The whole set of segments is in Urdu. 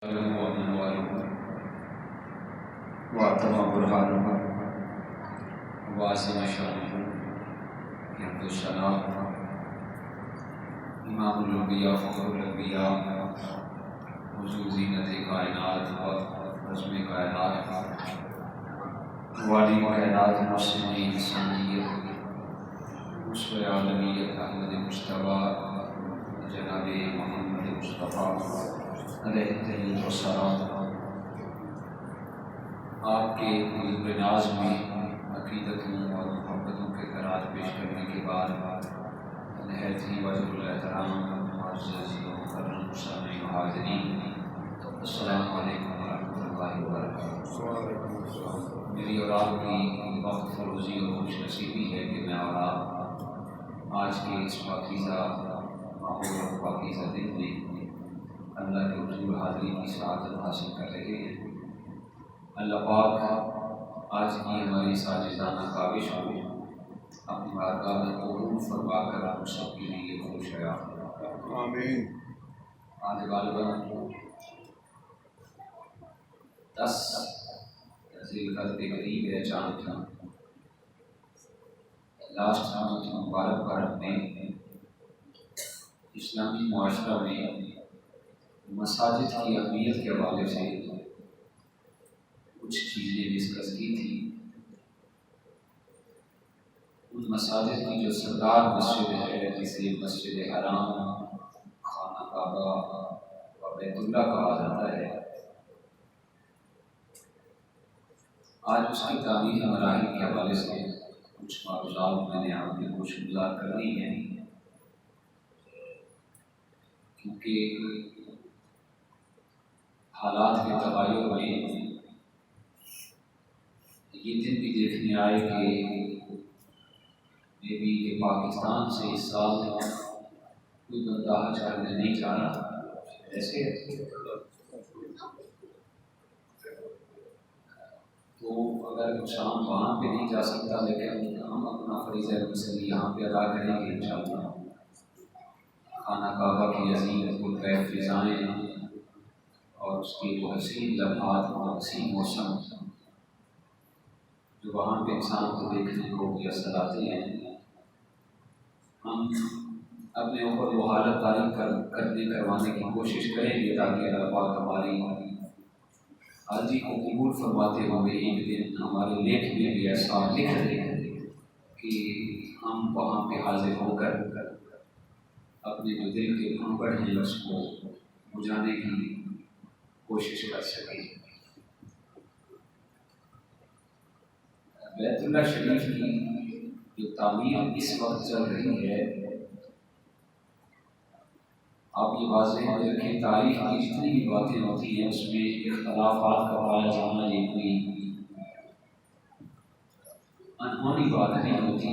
واتم برہانہ واسع شانہ حمد و ثنا امام الانبیاء فخر الانبیاء حضور زینت کائنات و عظم کائنات والی کائنات مسلمین انسانیت اسوہ عالمیت احمد مجتبیٰ جناب محمد مصطفیٰ علیہ السلام آپ کے حضور ناز میں عقیدتوں اور محبتوں کے خراج پیش کرنے کے بعد نہایت ہی واجب الاحترام معزز و مکرم سامعین و حاضرین، السلام علیکم ورحمۃ اللہ وبرکاتہ۔ میری اور آپ کی وقت فروزی اور خوش نصیبی ہے کہ میں اور آپ آج کے اس پاکیزہ ماحول اور پاکیزہ دن میں اللہ کے حضور حاضری کی سعادت حاصل کر رہے ہیں۔ اللہ پاک آج کی ہماری ساجدانہ کاوش کو اپنی بارگاہ میں قبول فرما کر ہم سب کے لیے خوش حیا آمین۔ آج غالباً 10 ذی القعدہ کے قریب ہے چاند کا لاسٹ منتھ مبارک پر میں اسلامی معاشرہ میں مساجد کی اہمیت کے حوالے سے کچھ چیزیں ڈسکس کی تھی۔ ان مساجد کی جو سردار مسجد ہے جسے مسجد حرام، خانہ کعبہ و بیت اللہ کہا جاتا ہے، آج اس کی تعمیری مراحل کے حوالے سے کچھ معروضات میں نے آپ کو شمار کرنی ہیں، کیونکہ حالات کے تغیر میں یہ دن بھی دیکھنے آئے کہ پاکستان سے اس سال کوئی بندہ حج کرنے نہیں جا رہا، ایسے تو اگر انسان وہاں پہ نہیں جا سکتا لیکن ہم اپنا فریضہ مسلم یہاں پہ ادا کریں گے انشاءاللہ۔ خانہ کعبہ کی عظیم پرکیف فضائیں اور اس کے جو حسین لمحات اور حسین موسم جو وہاں پہ انسان کو دیکھنے کو میسر آتے ہیں، ہم اپنے اوپر وہ حالت طاری کروانے کی کوشش کریں گے تاکہ اللہ پاک ہماری حاضری کو قبول فرماتے ہوئے ایک دن ہمارے لیکھ میں بھی ایسا لکھ دے کہ ہم وہاں پہ حاضر ہو کر اپنے جو دل کے بھنبڑ ہیں اس کو بجھانے کی کوشش کر سکیں۔ بیت اللہ شریف کی جو تعمیر اس وقت چل رہی ہے، آپ یہ واضح رکھیں، تاریخ کی جتنی بھی باتیں ہوتی ہیں اس میں اختلافات کا پایا جانا یہ کوئی انہونی بات نہیں ہوتی۔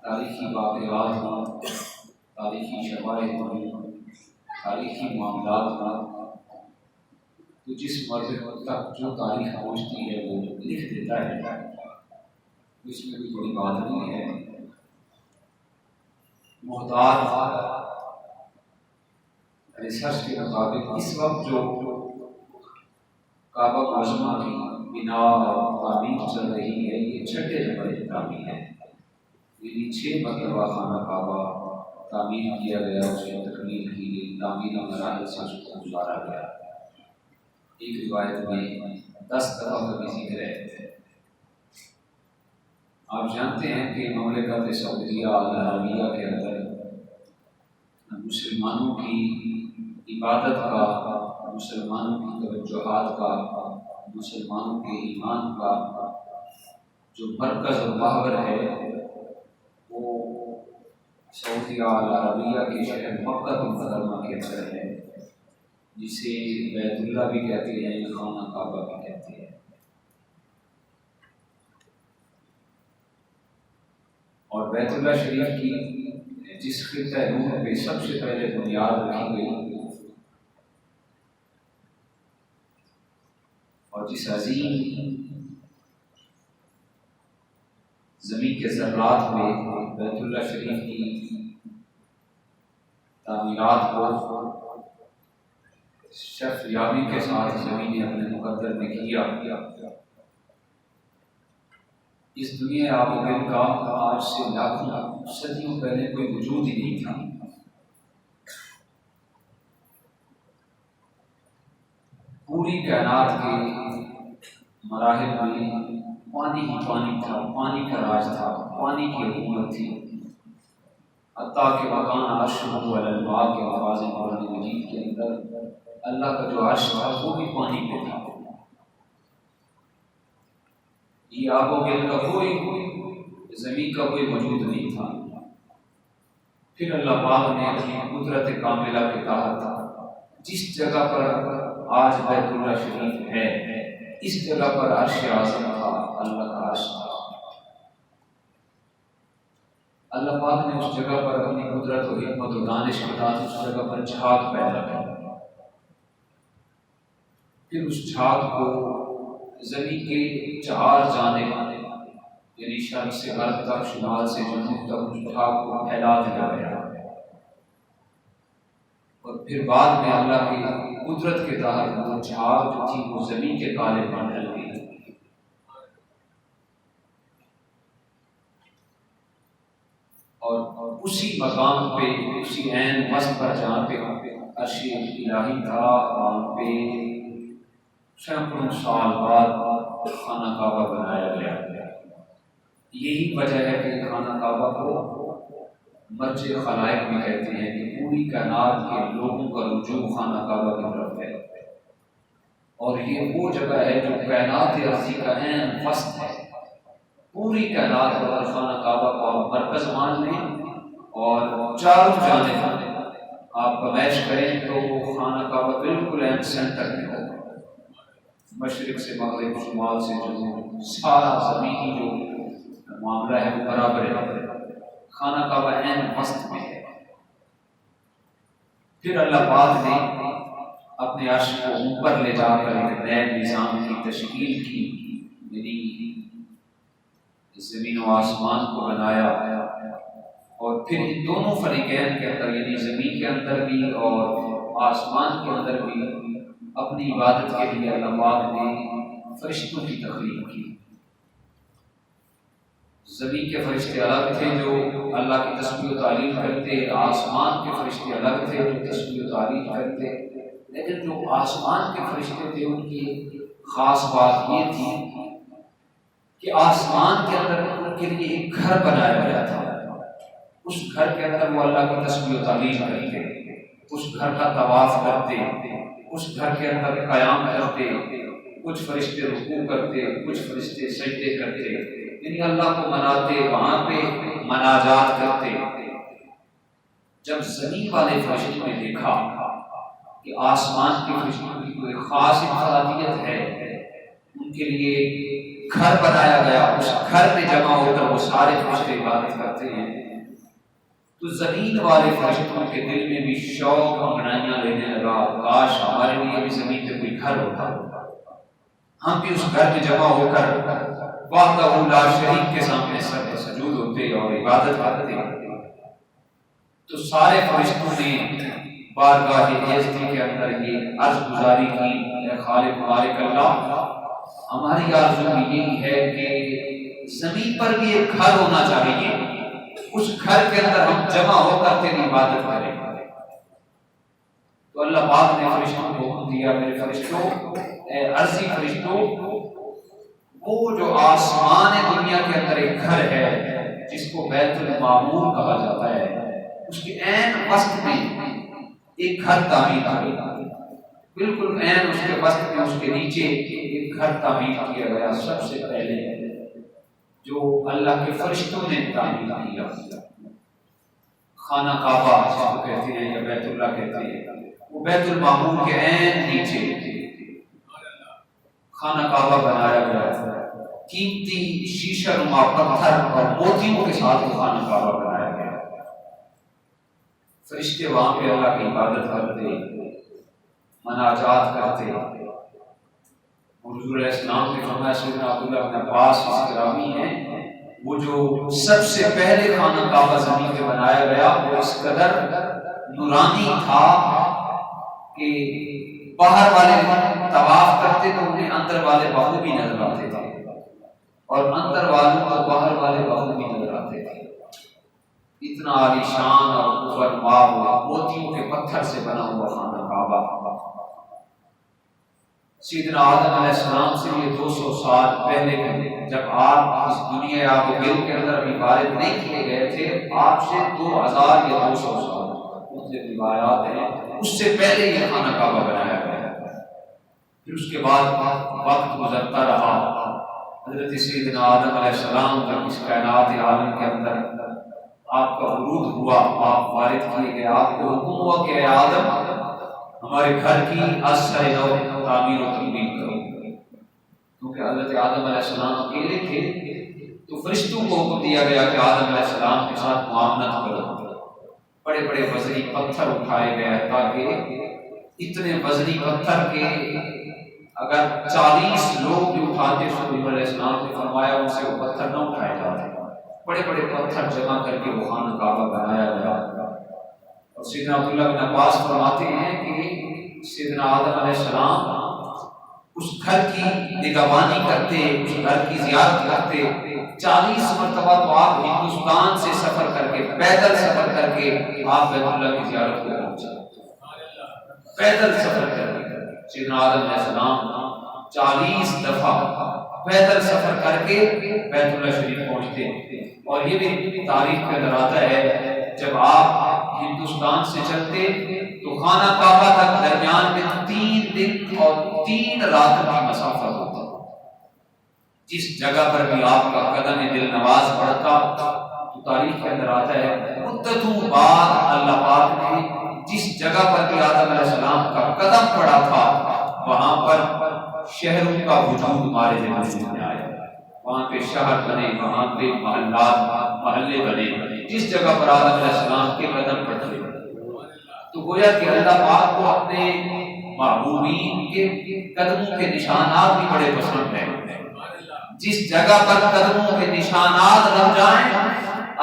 تاریخی واقعات ہوں، تاریخی شواہد ہوں، تاریخی معاملات ہوں، تو جس مرحلے تک جو تاریخ پہنچتی ہے وہ لکھ دیتا ہے، اس میں کوئی بڑی بات نہیں ہے۔ محتاط ریسرچ کے مطابق اس وقت جو کعبہ معظمہ کی بنا اور تعمیر چل رہی ہے یہ 6 نمبر کی تعمیر ہے، یعنی 6 مرتبہ خانہ کعبہ تعمیر کیا گیا، اس کی تکمیل کی گئی، تعمیری مراحل سے اس کو گزارا گیا۔ ایک روایت میں 10 دفعہ کا بھی ذکر ہے۔ آپ جانتے ہیں کہ مملکت سعودیہ عربیہ کے اندر مسلمانوں کی عبادت کا، مسلمانوں کی توجہات کا، مسلمانوں کے ایمان کا جو مرکز اور محور ہے وہ سعودیہ عربیہ کے شہر مکہ المکرمہ کے اندر ہے، جسے بیت اللہ بھی کہتے ہیں، خانہ کعبہ بھی کہتے ہیں۔ اور بیت اللہ شریف کی جس خطہ روح پہ سب سے پہلے بنیاد رکھی گئی اور جس عظیم زمین کے ذرات میں بیت اللہ شریف کی تعمیرات کو شرف یابی کے ساتھ زمین نے اپنے مقدر میں کیا۔ اس دنیا آب و گل کا آج سے لاکھوں صدیوں پہلے کوئی وجود ہی نہیں تھا۔ پوری کائنات کے مراحل میں پانی ہی پانی تھا، پانی کا راج تھا، پانی کی حکومت تھی، حتیٰ کہ وَكَانَ عَرْشُهُ عَلَى الْمَاءِ کے الفاظ قرآن مجید کے اندر اللہ کا جو عرش تھا وہ بھی پانی پہ تھا۔ یہ آب و گل کا کوئی زمین کا کوئی وجود نہیں تھا۔ پھر اللہ پاک نے اپنی قدرت کاملہ کے تحت جس جگہ پر آج بیت اللہ شریف ہے، اس جگہ پر عرش اعظم تھا، اللہ کا عرش تھا۔ اللہ پاک نے اس جگہ پر اپنی قدرت و حکمت و دانش کے ساتھ اس جگہ پر جھاگ پیدا کیا۔ پھر اس جھاگ کو زمین کے چار جانب یعنی شرق سے غرب تک، شمال سے جنوب تک اس جھاگ کو پھیلا دیا گیا، اور پھر بعد میں اللہ کی قدرت کے تحت وہ جھاگ جو تھی وہ زمین کے کالے پر ڈل گئی۔ اور اسی مقام پہ، اسی عین وسط پر جہاں پہ عرش الہی تھا، وہاں پہ سینکڑوں سال بعد خانہ کعبہ بنایا گیا۔ یہی وجہ ہے کہ خانہ کعبہ کو مرجع خلائق بھی کہتے ہیں، کہ پوری کائنات کے لوگوں کا رجوع خانہ کعبہ کی طرف ہے، اور یہ وہ جگہ ہے جو کائنات ارضی کا عین وسط ہے۔ پوری کائنات پر خانہ کعبہ کو آپ مرکز مان لیں، اور چاروں جانب آپ کمیش کریں تو خانہ کعبہ بالکل عین سینٹر میں ہوگا۔ مشرق سے مغرب، شمال سے جنوب، سارا زمینی جو معاملہ ہے وہ برابر ہے، خانہ کعبہ عین وسط میں ہے۔ پھر اللہ پاک نے اپنے عرش کو اوپر لے جا کر ایک نئے نظام کی تشکیل کی، یعنی زمین و آسمان کو بنایا، اور پھر ان دونوں فریقین کے اندر یعنی زمین کے اندر بھی اور آسمان کے اندر بھی اپنی عبادت کے لیے اللہ پاک نے فرشتوں کی تخلیق کی۔ زمین کے فرشتے الگ تھے جو اللہ کی تسبیح و تعلیل کرتے، آسمان کے فرشتے الگ تھے جو تسبیح و تعلیل کرتے، لیکن جو آسمان کے فرشتے تھے ان کی خاص بات یہ تھی کہ آسمان کے اندر ان کے لیے ایک گھر بنایا گیا تھا۔ اس گھر کے اندر وہ اللہ کی تسبیح و تعلیل کرتے، اس گھر کا طواف کرتے، اس گھر کے اندر قیام کرتے، کچھ فرشتے رکوع کرتے، کچھ فرشتے سجدے کرتے، یعنی اللہ کو مناتے، وہاں پہ مناجات کرتے۔ جب زمین والے فرشتوں نے دیکھا کہ آسمان کے فرشتوں کی کوئی خاص انفرادیت ہے، ان کے لیے گھر بنایا گیا، اس گھر میں جمع ہو کر وہ سارے فرشتے عبادت کرتے ہیں، تو زمین والے فرشتوں کے دل میں بھی شوق انگڑائیاں لینے لگا، کاش ہمارے لیے بھی زمین پہ کوئی گھر ہوتا، ہم بھی اس گھر میں جمع ہو کر وحدہ لا شریک کے سامنے سر سجود ہوتے اور عبادت کرتے۔ تو سارے فرشتوں نے بارگاہ عزتی کے اندر یہ عرض گزاری کی، اے خالق مالک اللہ، ہماری آرزو یہی ہے کہ زمین پر بھی ایک گھر ہونا چاہیے، اس گھر کے اندر ہم جمع ہو کر تیری عبادت کریں۔ تو اللہ پاک نے فرشتوں کو حکم دیا، میرے فرشتوں، اے عرضی فرشتوں، وہ جو آسمان دنیا کے اندر ایک گھر ہے جس کو بیت المعمور کہا جاتا ہے، اس کے عین وسط میں ایک گھر تعمیر کیا، بالکل عین اس کے وسط میں اس کے نیچے ایک گھر تعمیر کیا گیا، سب سے پہلے جو اللہ کے فرشتوں نے تعمیر کیا، خانہ کعبہ جس کو کہتے ہیں یا بیت اللہ کہتے ہیں، وہ بیت المعمور کے عین نیچے خانہ کعبہ بنایا گیا تھا، قیمتی شیشہ نما پتھر اور موتیوں کے ساتھ خانہ کعبہ بنایا گیا۔ فرشتے وہاں پہ اللہ کی عبادت کرتے، مناجات کرتے۔ حضور علیہ السلام نے فرمایا، سیدنا عبداللہ بن عباس اس راوی ہیں، وہ جو سب سے پہلے خانہ کعبہ زمین پہ بنایا گیا وہ اس قدر نورانی تھا کہ باہر والے طواف کرتے تو انہیں اندر والے بہو بھی نظر آتے تھے، اور اندر والوں کو باہر والے بہو بھی نظر آتے تھے۔ اتنا عالیشان اور اوپر موتیوں کے پتھر سے بنا ہوا خانہ کعبہ، سیدنا آدم علیہ السلام سے یہ 200 سال پہلے جب آپ اس دنیا آب و گل کے اندر ابھی وارد نہیں کیے گئے تھے، آپ سے 2000 یا 200 سال مختلف روایات ہیں، اس سے پہلے یہ خانہ کعبہ بنایا گیا ہے۔ پھر اس کے بعد وقت گزرتا رہا، حضرت سیدنا آدم علیہ السلام جب اس کائنات عالم کے اندر آپ کا ورود ہوا، آپ وارد کیے گئے، آپ کو حکم ہوا کہ اے آدم ہمارے گھر کی اثر نو تعمیر و تکمیل کرو، کیونکہ حضرت آدم علیہ السلام اکیلے تھے تو فرشتوں کو حکم دیا گیا کہ آدم علیہ السلام کے ساتھ معاملت کرو۔ بڑے بڑے وزنی پتھر اٹھائے گئے تاکہ اتنے وزنی پتھر کے اگر 40 لوگ بھی اٹھاتے سلیمان علیہ السلام نے فرمایا ان سے وہ پتھر نہ اٹھائے جاتے، بڑے بڑے پتھر جمع کر کے وہ خانہ کعبہ بنایا گیا۔ اور سیدنا عبداللہ بن عباس فرماتے ہیں کہ سیدنا آدم علیہ السلام اس گھر کی نگہبانی کرتے، اس گھر کی زیارت کرتے، 40 مرتبہ تو آپ ہندوستان سے سفر کر کے، پیدل سفر کر کے آپ بیت اللہ کی زیارت کو پہنچے، پیدل سفر کر کے سیدنا آدم علیہ السلام 40 دفعہ پیدل سفر کر کے بیت اللہ شریف پہنچتے۔ اور یہ بھی تاریخ کے اندر آتا ہے جب آپ ہندوستان سے چلتے تو خانہ کعبہ تک درمیان میں 3 دن اور 3 رات کی مسافت ہوتا، جس جگہ پر بھی آپ کا قدم دل نواز پڑتا تو تاریخ کے اندر آتا ہے مدتوں بعد اللہ پاک نے جس جگہ پر بھی آدم علیہ السلام کا قدم پڑا تھا وہاں پر شہروں کا وجود ہمارے ذہن میں آیا، وہاں پہ شہر بنے، وہاں پہ محلے بنے، جس جگہ پر آدم علیہ السلام کے قدم پڑتے۔ تو گویا کہ اللہ پاک کو اپنے محبوبین کے قدموں کے نشانات بھی بڑے پسند ہیں، جس جگہ پر قدموں کے نشانات لگ جائیں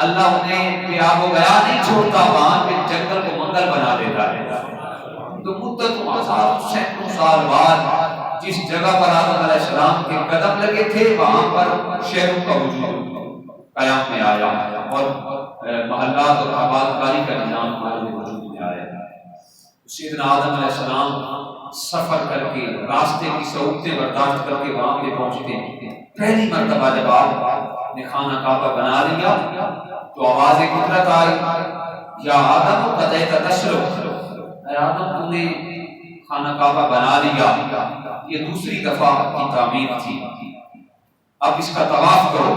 اللہ انہیں بے آب و گیا نہیں چھوڑتا، وہاں پہ جنگل کو منگل بنا دیتا ہے۔ تو مدتوں سینکڑوں سال بعد جس جگہ پر آدم علیہ السلام کے قدم لگے تھے وہاں پر شہروں کا وجود قیام میں آیا اور محلات اور آبادکاری کا نظام وجود میں آیا۔ سیدنا آدم علیہ السلام سفر کر کے راستے کی سہولتیں برداشت کر کے وہاں پہ پہنچتے۔ پہلی مرتبہ جب آپ نے خانہ کعبہ بنا لیا تو آواز قدرت آئی، یا آدم قدیت تشرف، اے آدم تو نے خانہ کعبہ بنا لیا، یہ دوسری دفعہ کی تعمیر تھی، اب اس کا طواف کرو۔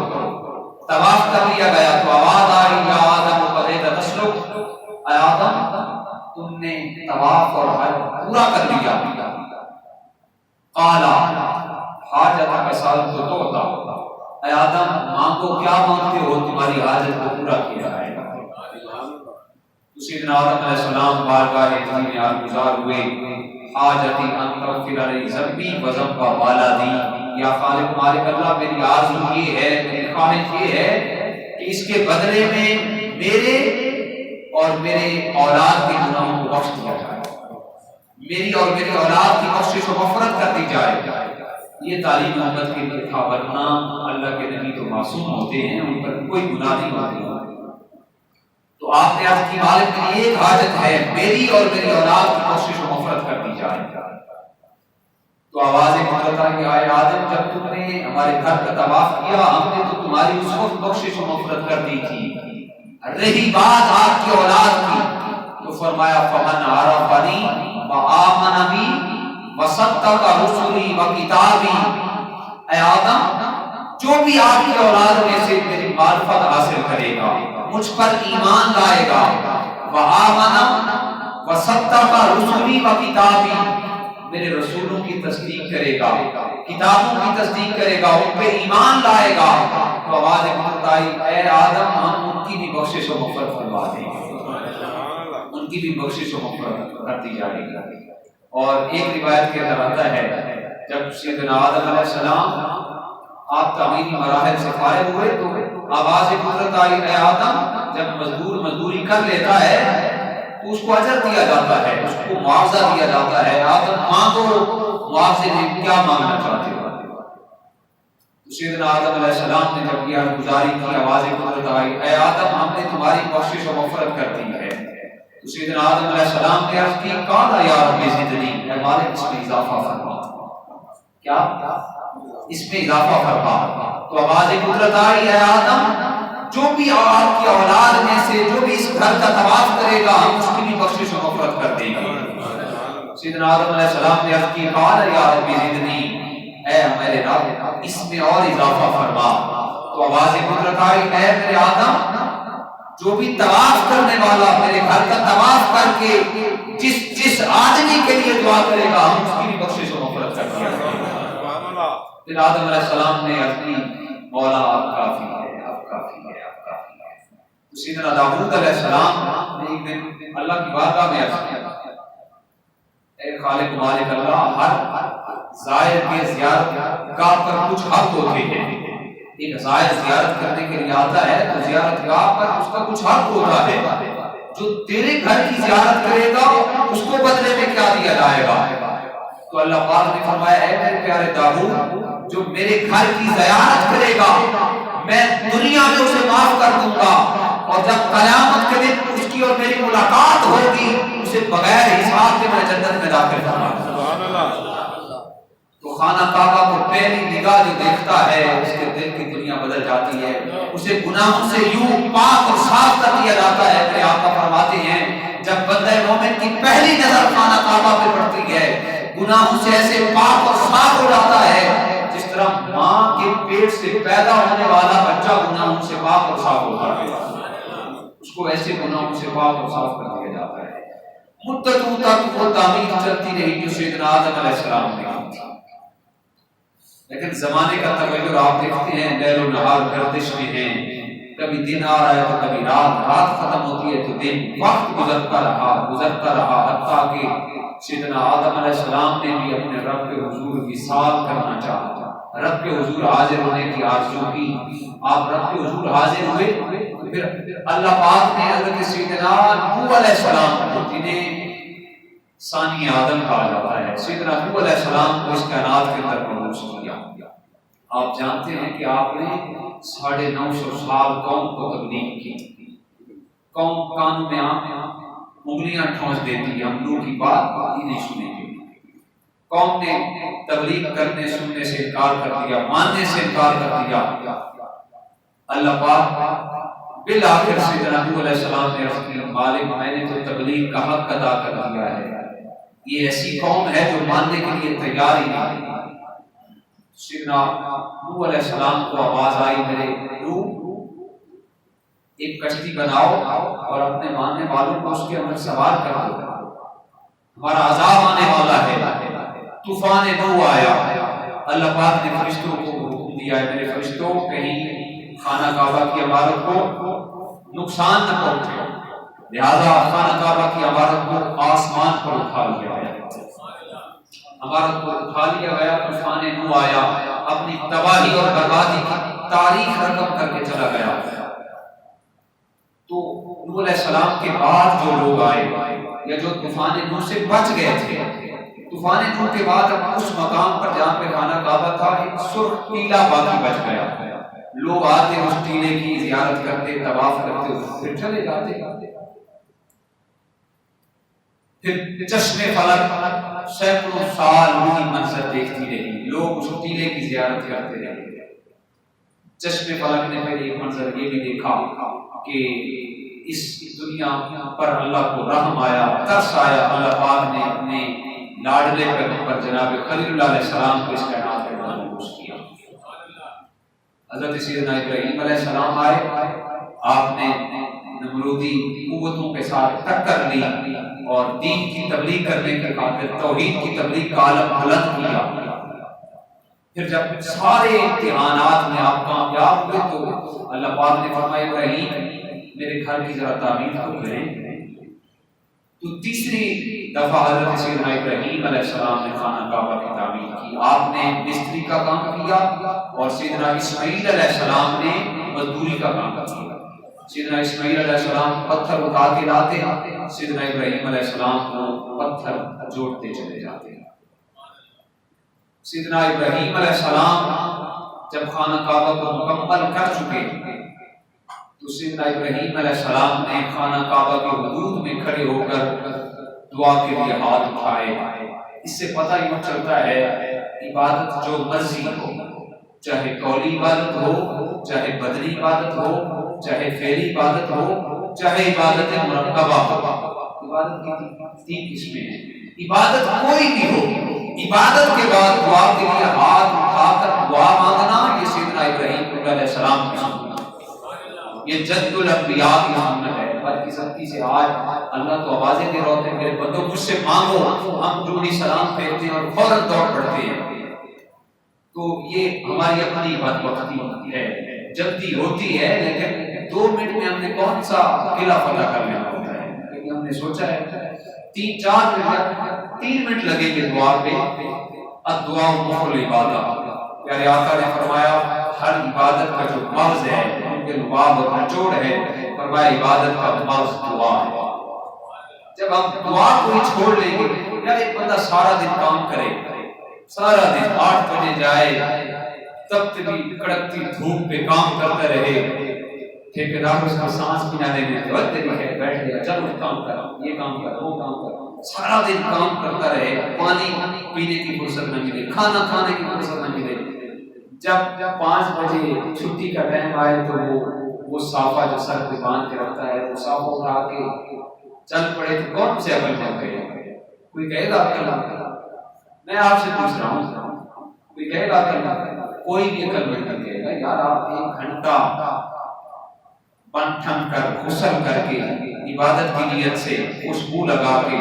طواف کر لیا گیا تو آواز آئی، یا آدم قدیت تشرف، اے آدم تم نے طواف اور حج پورا کر لیا۔ قالا حاجتک سألت تعطا، اے آدم مانگو کیا مانگتے ہو، تمہاری حاجت کو پورا کیا جائے گا۔ تو سیدنا آدم علیہ السلام بارگاہ الہی میں عرضگزار ہوئے، حاجتی ان تغفر لی ذنبی و ذنب والدی، یا خالق مالک اللہ میری آرزو یہ ہے، میری خواہش یہ ہے کہ اس کے بدلے میں میرے اور میرے اولاد کے گناہوں کو بخش دیا جائے، میری اور میری اولاد کی بخشش و مغفرت کر دی جائے۔ یہ تعلیم امت کے لیے تھا، ورنہ اللہ کے نبی تو معصوم ہوتے ہیں، ان پر کوئی گناہ نہیں ہوتی۔ تو آپ نے عرض کی مالک میری ایک حاجت ہے، میری اور میری اولاد کی بخشش و مغفرت کر دی جائے۔ تو آواز قدرت آئی، آئے آدم جب تم نے ہمارے گھر کا طواف کیا ہم نے تو تمہاری اس وقت بخشش و مغفرت کر دی تھی، رہی بات آپ کی اولاد کی تو فرمایا فمن عرفنی وآمن بی وصدق رسلی وکتابی، اے آدم جو بھی آپ کی اولاد میں سے میری معرفت حاصل کرے گا، مجھ پر ایمان لائے گا، وآمن وصدق رسلی وکتابی، میرے رسولوں کی تصدیق کرے گا، کتابوں کی تصدیق کرے گا، ان پہ ایمان لائے گا، تو آواز قدرت آئی، اے آدم ہم ان کی بھی بخشش و مغفرت فرما دیں گے، ان کی بھی بخشش و مغفرت کر دی جائے گی۔ اور ایک روایت کے اندر آتا ہے جب سیدنا آدم علیہ السلام آپ تعمیری مراحل سے فارغ ہوئے تو آواز قدرت آئی، اے آدم جب مزدور مزدوری کر لیتا ہے تو اس کو اجر دیا جاتا ہے، اس کو معاوضہ دیا جاتا ہے. آدم مانگو معاوضے میں کیا مانگنا چاہتے ہو؟ سیدنا آدم علیہ السلام نے جب یہ گزاری کی، آواز قدرت آئی، اے آدم ہم نے تمہاری بخشش و مغفرت کر دی ہے. تو سیدنا آدم علیہ السلام نے عرض کی قال یا رب زدنی، اے مالک اس میں اضافہ فرما. کیا؟ اس میں اضافہ فرما. تو آواز قدرت آئی، اے آدم جو بھی آپ کی اولاد میں سے جو بھی اس گھر کا طواف کرے گا ہم اس کی بھی بخشش و مغفرت کر دیں گے. سیدنا آدم علیہ السلام نے عرض کی قال یا رب زدنی، اے میرے رب اس میں اور اضافہ فرما. تو آواز قدرت آئی، اے میرے آدم جو بھی طواف کرنے والا میرے گھر کا طواف کر کے جس آدمی کے لیے دعا کرے گا ہم اس کی بھی بخشش و مغفرت کر دیں گے. پھر آدم علیہ السلام نے اپنی مولا آپ کافی ہے، آپ کافی ہے، آپ کافی ہے. سیدنا داؤد علیہ السلام نے ایک دن اللہ کی بارگاہ میں عرض کیا، اے خالق مالک اللہ، ہر زائر کے زیارت گاہ پر کچھ حق ہوتے ہیں. ایک زائر زیارت کرنے کے لیے آتا ہے تو زیارت گاہ پر اس کا کچھ حق ہوتا ہے. جو تیرے گھر کی زیارت کرے گا اس کو بدلے میں کیا دیا جائے گا؟ تو اللہ پاک نے فرمایا، اے میرے پیارے داؤد جو میرے گھر کی زیارت کرے گا میں دنیا میں اسے معاف کر دوں گا، اور جب قیامت کے دن اس کی اور میری ملاقات ہوگی اسے بغیر حساب کے میں جنت میں داخل کروں گا. تو خانہ کعبہ کو پہلی نگاہ جو دیکھتا ہے اس کے دل کی دنیا بدل جاتی ہے، اسے گناہوں سے یوں پاک اور صاف کر دیا جاتا ہے کہ آقا فرماتے ہیں جب بندہ مومن کی پہلی نظر خانہ کعبہ پہ پڑتی ہے گناہوں سے ایسے پاک اور صاف ہو جاتا ہے جس طرح ماں کے پیٹ سے پیدا ہونے والا بچہ گناہوں سے پاک اور صاف ہوتا ہے، اس کو ایسے گناہوں سے پاک اور صاف کر دیا جاتا ہے. مدتوں تک وہ تعمیر چلتی رہی جو سیدنا آدم علیہ السلام نے کی تھی. لیکن زمانے کا تغیر آپ دیکھتے ہیں، لیل و نہار گردش میں ہیں، کبھی دن آ رہا ہے تو کبھی رات ختم ہوتی ہے تو دن، وقت گزرتا رہا حتیٰ کہ سیدنا آدم علیہ السلام نے بھی اپنے رب کے حضور وصال کرنا چاہا، رب کے حضور حاضر ہونے کی آرزو کی. آپ رب کے حضور حاضر ہوئے تو پھر اللہ پاک نے حضرت سیدنا نوح علیہ السلام کو، جنہیں ثانی آدم کہا جاتا ہے، سیدنا نوح علیہ السلام کو اس کائنات کے اندر مبعوث کیا. آپ جانتے ہیں کہ آپ نے 950 سال قوم کو تبلیغ کی. قوم کان میں انگلیاں ٹھونس دیتی، ہم نور کی بات ہی نہیں سنیں گے. قوم نے تبلیغ کرنے سننے سے انکار کر دیا، ماننے سے انکار کر دیا. اللہ پاک بالآخر سیدنا نوح علیہ السلام نے عرض کی، مالک میں نے تو تبلیغ کا حق ادا کر دیا ہے، یہ ایسی قوم ہے جو ماننے کے لیے تیار ہی نہیں. سیدنا نوح علیہ السلام کو آواز آئی، میرے نوح ایک کشتی بناؤ اور اپنے ماننے والوں کو اس کے اندر سوار کر دو، ہمارا عذاب آنے والا ہے. طوفان نوح آیا، اللہ پاک نے فرشتوں کو حکم دیا ہے، میرے فرشتوں کہیں خانہ کعبہ کی عمارت کو نقصان نہ پہنچے، لہذا خانہ کعبہ کی عمارت کو آسمان پر اٹھا لیا گیا. عمارت کو اٹھا لیا گیا، طوفان نوح آیا، اپنی تباہی اور بربادی کی تاریخ رقم کر کے چلا گیا. تو نوح علیہ السلام کے بعد جو لوگ آئے یا جو طوفان نوح سے بچ گئے تھے، طوفان نوح کے بعد اب اس مقام پر جہاں پہ خانہ کعبہ تھا ایک سرخ ٹیلا باقی بچ گیا. لوگ آتے اس ٹیلے کی زیارت کرتے، طواف کرتے، پھر چلے جاتے. پھر چشمے فلک سینکڑوں سال وہی منظر دیکھتی رہی، لوگ اس ٹیلے کی زیارت کرتے رہے. چشمے فلک نے پھر ایک منظر یہ بھی دیکھا کہ اس دنیا پر اللہ کو رحم آیا، ترس آیا. اللہ پاک نے اپنے لاڈلے پیغمبر جناب خلیل اللہ علیہ السلام کو اس کائنات میں مبعوث کیا. حضرت سیدنا ابراہیم علیہ السلام آئے، آپ نے نمرودی قوتوں کے ساتھ ٹکر لی اور دین کی تبلیغ کرنے کے خاطر توحید کی تبلیغ کا علم بلند کیا. پھر جب سارے امتحانات میں آپ کامیاب ہوئے تو اللہ پاک نے فرمایا ابراہیم میرے گھر کی ذرا تعمیر تو کریں. تو تیسری دفعہ حضرت سیدنا ابراہیم علیہ السلام نے خانہ کعبہ کی تعمیر کی. آپ نے مستری کا کام کیا اور سیدنا اسماعیل علیہ السلام نے مزدوری کا کام کیا. سیدنا اسماعیل علیہ السلام پتھر اٹھا کے لاتے، سیدنا ابراہیم علیہ السلام کو پتھر جوڑتے چلے جاتے۔ سیدنا ابراہیم علیہ السلام جب خانہ کعبہ کو مکمل کر چکے تو سیدنا ابراہیم علیہ السلام نے خانہ کعبہ کے حدود میں کھڑے ہو کر دعا کے لیے ہاتھ اٹھائے۔ اس سے پتہ یہ چلتا ہے عبادت جو مرضی ہو، چاہے قولی عبادت ہو، چاہے بدنی عبادت ہو، چاہے فعلی عبادت ہو، چاہے عبادت مرکبہ ہو، عبادت کی تین قسمیں ہیں۔ عبادت کوئی بھی ہو، عبادت کے بعد دعا کے لیے ہاتھ اٹھا کر دعا مانگنا، یہ سیدنا ابراہیم علیہ السلام کی سنت، یہ جد الانبیاء کی سنت ہے۔ بدقسمتی سے آج اللہ تو آوازیں دے رہے ہوتے ہیں، میرے بندوں مجھ سے مانگو، ہم جوڑی سلام پھیرتے ہیں اور فوراً دوڑ پڑتے ہیں۔ تو یہ ہماری اپنی بدبختی ہے، جلدی ہوتی ہے لیکن 2 منٹ میں ہم نے کون سا قلعہ فتح کر لینا ہوتا ہے، لیکن ہم نے سوچا ہے 3 منٹ لگیں گے دعا پہ۔ الدعاء مخ العبادہ، پیارے آقا نے فرمایا ہر عبادت کا جو مغز ہے، ان کے لباب اور نچوڑ ہے، فرمایا عبادت کا مغز دعا ہے۔ جب ہم دعا کو ہی چھوڑ لیں گے، یا ایک بندہ سارا دن کام کرے، سارا دن 8 بجے جائے، تب بھی کڑکتی دھوپ پہ کام کرتا رہے، ٹھیکیدار اس کو سانس بھی نہ لینے دے، وقت بھی ہے بیٹھ گیا، چلو کام کرو، یہ کام کرو، وہ کام کرو، سارا دن کام کرتا رہے، پانی پینے کی فرصت نہ ملے، کھانا کھانے کی فرصت نہ ملے۔ جب 5 بجے چھٹی کا ٹائم آئے تو وہ صافہ جو سر پہ باندھ کے رکھتا ہے، وہ صافہ اٹھا کے چل پڑے، تو کون سے عقل مند کہے گا؟ کوئی کہے گا عقل مند؟ میں آپ سے پوچھ رہا ہوں، کوئی کہے گا عقل مند؟ کوئی بھی عقل مند نہیں کہے گا یار آپ 1 گھنٹہ بن ٹھن کر غسل کر کے عبادت کی نیت سے خوشبو لگا کے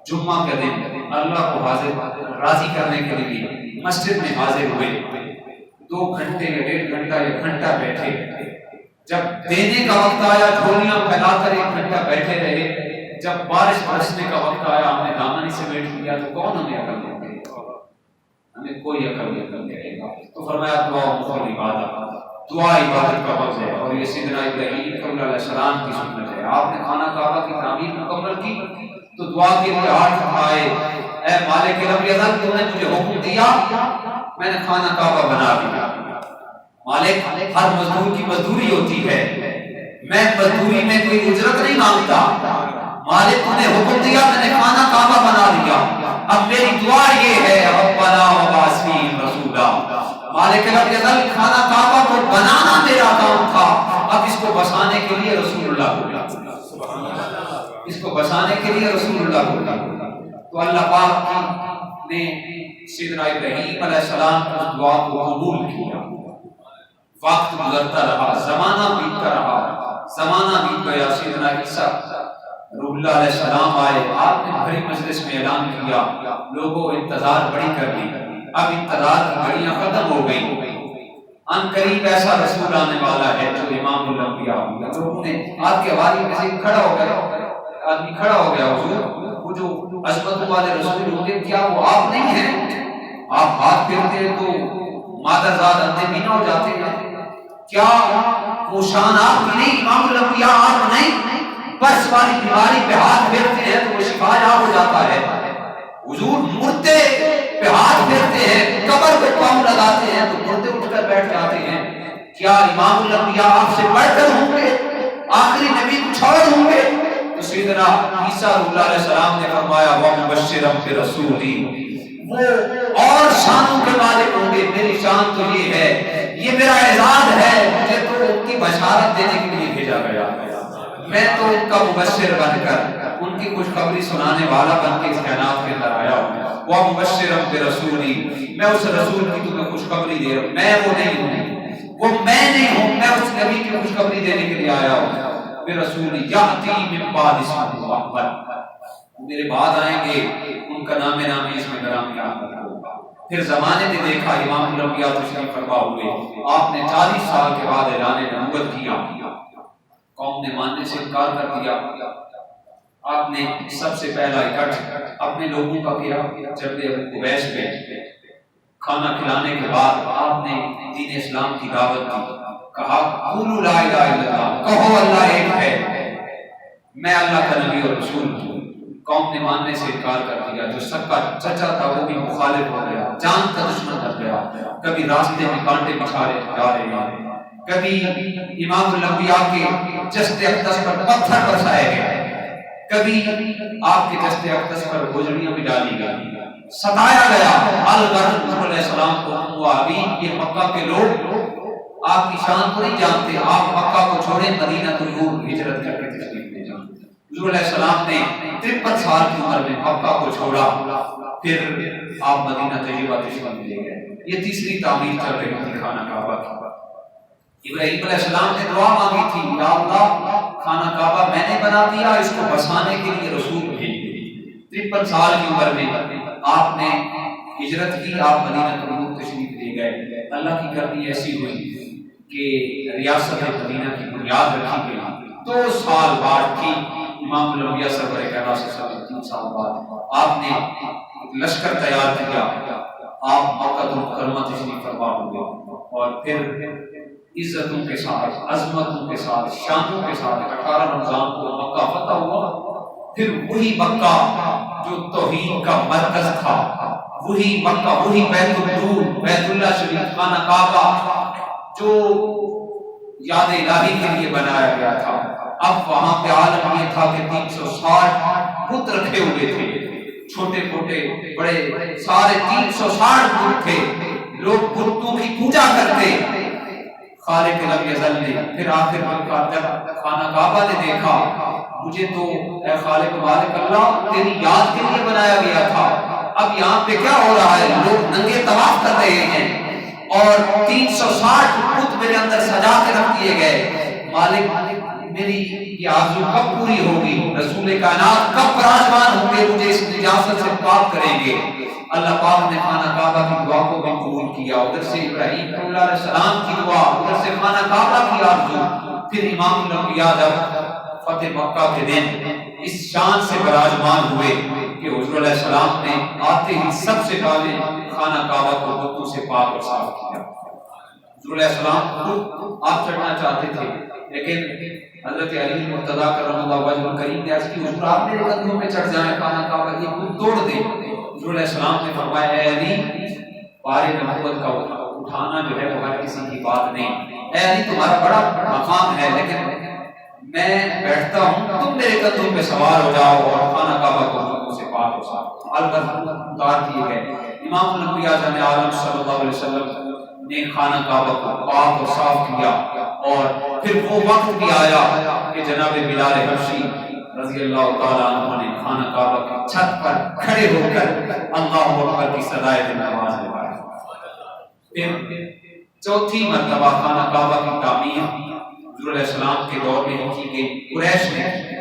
جمعہ کے دن اللہ کو حاضر راضی کرنے کے لیے مسجد میں حاضر ہوئے، 2 گھنٹے یا 1.5 گھنٹہ یا گھنٹہ بیٹھے، جب دینے کا وقت آیا جھولیاں پھیلا کر 1 گھنٹہ بیٹھے رہے، جب بارش برسنے کا وقت آیا ہم نے دامن سے بیٹھ لیا، تو کون ہمیں عقل دے گا؟ ہمیں کوئی عقل نہیں دے گا۔ تو فرمایا دعا مخ العبادہ، دعا عبادت کا مغز ہے، اور یہ سیدنا ابراہیم علیہ السلام کی سنت ہے۔ آپ نے خانہ کعبہ کی تعمیر مکمل کی تو دعا کے لیے ہاتھ اٹھائے، اے مالک رب العزت تو نے مجھے حکم دیا، میں نے خانہ کعبہ بنا دیا۔ مالک ہر مزدور کی مزدوری ہوتی ہے، میں مزدوری میں کوئی اجرت نہیں مانگتا، مالک تو نے حکم دیا، میں نے خانہ کعبہ بنا دیا، اب میری دعا یہ ہے ربنا وابعث فیہم رسولا، مالک رب العزت خانہ کعبہ کو بنانا میرا کام تھا، اب اس کو بسانے کے لیے رسول اللہ کو بھیج، اس کو بسانے کے لیے رسول اللہ کو بھیج۔ تو اللہ پاک نے سیدنا ابراہیم علیہ السلام کی دعا کو قبول کیا۔ وقت گزرتا رہا، زمانہ بیتتا رہا، زمانہ بیت گیا، سیدنا عیسیٰ روح اللہ علیہ السلام آئے، آپ نے بڑی مجلس میں اعلان کیا، لوگوں انتظار بڑی کر لی، اب انتظار کی گھڑیاں ختم ہو گئی، ان قریب ایسا رسول آنے والا ہے جو امام الانبیاء ہوگا۔ لوگوں نے آپ کے حوالے میں سے کھڑا ہو گیا، آدمی کھڑا ہو گیا، حضور وہ جو عظمت والے رسول ہوں گے کیا وہ آپ نہیں ہیں؟ آپ ہاتھ پھیرتے تو مادرزاد اندھے بینا ہو جاتے ہیں، کیا وہ شان آپ کی نہیں؟ امام الانبیاء آپ نہیں؟ بس والی بیماری پہ ہاتھ پھیرتے ہیں تو وہ شفا یاب ہو جاتا ہے۔ حضور مردے پہ ہاتھ پھیرتے ہیں، قبر پہ پاؤں لگاتے ہیں تو مردے اٹھ کر بیٹھ جاتے ہیں، کیا امام الانبیاء آپ سے بڑھ کر ہوں گے؟ آخری نبی کچھ اور ہوں گے؟ تو سیدنا عیسیٰ علیہ السلام نے فرمایا وَمُبَشِّرًا بِرَسُولٍ، وہ اور شانوں کے مالک ہوں گے، میری شان تو یہ ہے، یہ میرا اعزاز ہے، مجھے تو ان کی بشارت دینے کے لیے بھیجا گیا، میں تو ان کا مبشر بن کر ان کی خوشخبری سنانے والا بن کے اس کائنات کے اندر آیا ہوں۔ وہ مبشر برسولی، میں اس رسول کی تمہیں خوشخبری دے رہا ہوں، میں وہ نہیں ہوں، وہ میں نہیں ہوں، میں اس نبی کی خوشخبری دینے کے لیے آیا ہوں۔ برسول یاتی من بعد اسمہ احمد، میرے بعد آئیں گے، ان کا نام اس میں گرامی احمد ہوگا۔ پھر زمانے نے دیکھا امام الانبیاء تشریف فرما ہوئے، آپ نے 40 سال کے بعد اعلان نبوت کیا، قوم نے ماننے سے انکار کر دیا، آپ نے سب سے پہلا اکٹھ اپنے لوگوں کا کیا، جب اویس پہ کھانا کھلانے کے بعد آپ نے دین اسلام کی دعوت دی، کہا قولوا لا الہ الا اللہ، کہو اللہ ایک ہے، میں اللہ کا نبی اور رسول ہوں۔ قوم نے ماننے سے انکار کر دیا، جو سب کا چچا تھا وہ بھی مخالف ہو گیا، جان کا دشمن بن گیا۔ کبھی راستے میں کانٹے بچھارے جا رہے ہیں، کبھی امام الانبیاء کے جسد اقدس پر پتھر برسائے گئے، کبھی آپ کے جسد اقدس پر گوجریاں بھی ڈالی گئی، ستایا گیا۔ الغرض حضور علیہ السلام کو ہوا ابھی یہ مکہ کے لوگ آپ کی شان کو نہیں جانتے، آپ مکہ کو چھوڑیں، مدینہ نور ہجرت کر کے تشریف لے جائیں۔ حضور علیہ السلام نے 53 سال کی عمر میں مکہ کو چھوڑا، پھر آپ مدینہ طیبہ تشریف لے گئے۔ یہ تیسری تعمیر چل رہی تھی خانہ کعبہ کی۔ ابراہیم علیہ السلام نے دعا مانگی تھی، یا اللہ خانہ کعبہ میں نے بنا دیا، اس کو بسانے کے لیے رسول بھیج دے۔ 53 سال کی عمر میں آپ نے ہجرت کی، آپ مدینہ نور تشریف لے گئے۔ اللہ کی کرنی ایسی ہوئی کہ ریاست مدینہ کی بنیاد رکھی گئی۔ 2 سال بعد کی امام الانبیاء سرور کائنات صلی اللہ علیہ وسلم 3 سال بعد آپ نے لشکر تیار کیا، آپ مکہ المکرمہ تشریف فرما ہوئے، اور پھر عزتوں کے ساتھ، عظمتوں کے ساتھ، شانوں کے ساتھ 18 رمضان کو مکہ فتح ہوا۔ پھر وہی مکہ جو توحید کا مرکز تھا، وہی مکہ، وہی بیت النور، بیت اللہ شریف، خانہ کعبہ جو یاد الہی کے لیے بنایا گیا تھا، اب وہاں پہ عالم یہ تھا کہ 360 بت رکھے ہوئے تھے، چھوٹے چھوٹے بڑے سارے 360 بت تھے، لوگ بتوں کی پوجا کرتے۔ خالق لم یزل نے پھر آخر میں جب خانہ کعبہ نے دیکھا، مجھے تو اے خالق مالک اللہ تیری یاد کے لیے بنایا گیا تھا، اب یہاں پہ کیا ہو رہا ہے؟ لوگ ننگے طواف کر رہے ہیں اور 360 بت میرے اندر سجا کے رکھ دیے گئے۔ مالک میری یہ آرزو کب پوری ہوگی؟ رسول کائنات کب براجمان ہوں گے، مجھے اس نجاست سے پاک کریں گے؟ اللہ پاک نے خانہ کعبہ کی دعا کو بھی قبول کیا، ادھر سے ابراہیم علیہ السلام کی دعا، ادھر سے خانہ کعبہ کی آرزو۔ پھر امام الانبیاء جب فتح مکہ کے دن اس شان سے براجمان ہوئے کہ حضور علیہ السلام نے آتے ہی سب سے پہلے خانہ کعبہ کو بتوں سے پاک اور صاف کیا۔ حضور علیہ السلام خود آپ چڑھنا چاہتے تھے، لیکن حضرت علی مرتضی کرم اللہ وجہ الکریم نے عرض کی حضور آپ میرے قدموں پہ چڑھ جائیں، خانہ کعبہ یہ بت توڑ دیں۔ حضور علیہ السلام نے فرمایا، اے علی بار نبوت کا اٹھانا جو ہے وہ ہر کسی کی بات نہیں، اے علی تمہارا بڑا مقام ہے، لیکن میں بیٹھتا ہوں، تم میرے قدموں پہ سوار ہو جاؤ اور خانہ کعبہ کو بتوں سے پاک اور صاف۔ البتہ اتار دیے گئے۔ امام الانبیاء جان عالم صلی اللہ علیہ وسلم نے خانہ کعبہ کو پاک اور صاف کیا، اور پھر وہ وقت بھی آیا کہ جناب بلال حبشی رضی اللہ تعالیٰ عنہ نے خانہ کعبہ کی چھت پر کھڑے ہو کر اللہ اکبر کی صدائے نماز لگائی۔ پھر چوتھی مرتبہ خانہ کعبہ کی تعمیر حضور علیہ السلام کے دور میں کی گئی، قریش نے کی،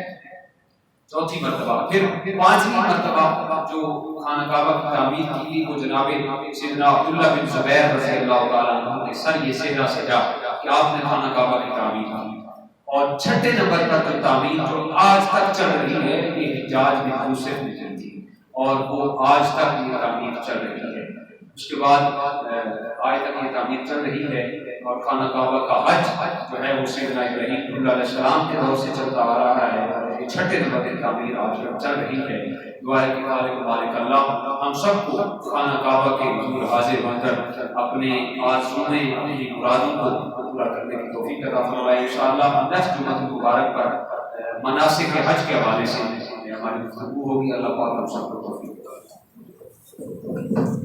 چوتھی مرتبہ۔ پھر 5ویں مرتبہ جو خانہ کعبہ کی تعمیر کی گئی وہ جناب سیدنا عبداللہ بن زبیر رضی اللہ تعالیٰ عنہ نے سر یہ سیدھا سجا کہ آپ نے خانہ کعبہ کی تعمیر کی۔ اور چھٹے نمبر پر تو تعمیر جو آج تک چل رہی ہے، یہ حجاز میں یوسف نے کی تھی اور وہ آج تک یہ تعمیر چل رہی ہے۔ اس کے بعد آج تک یہ تعمیر چل رہی ہے، اور خانہ کعبہ کا حج جو ہے وہ سیدنا ابراہیم علیہ السلام کے دور سے چلتا آ رہا ہے، اور یہ چھٹے نمبر کی تعمیر آج تک چل رہی ہے۔ دعا ہے کہ خالق مالک اللہ ہم سب کو خانہ کعبہ کے حضور حاضر ہو کر اپنے آرزوئیں، اپنی مرادوں کو پورا کرنے کی توفیق عطا فرمائے۔ انشاءاللہ نیکسٹ جمعہ مبارک پر مناسک حج کے حوالے سے ہماری گفتگو ہوگی۔ اللہ پاک ہم سب کو توفیق عطا فرمائے۔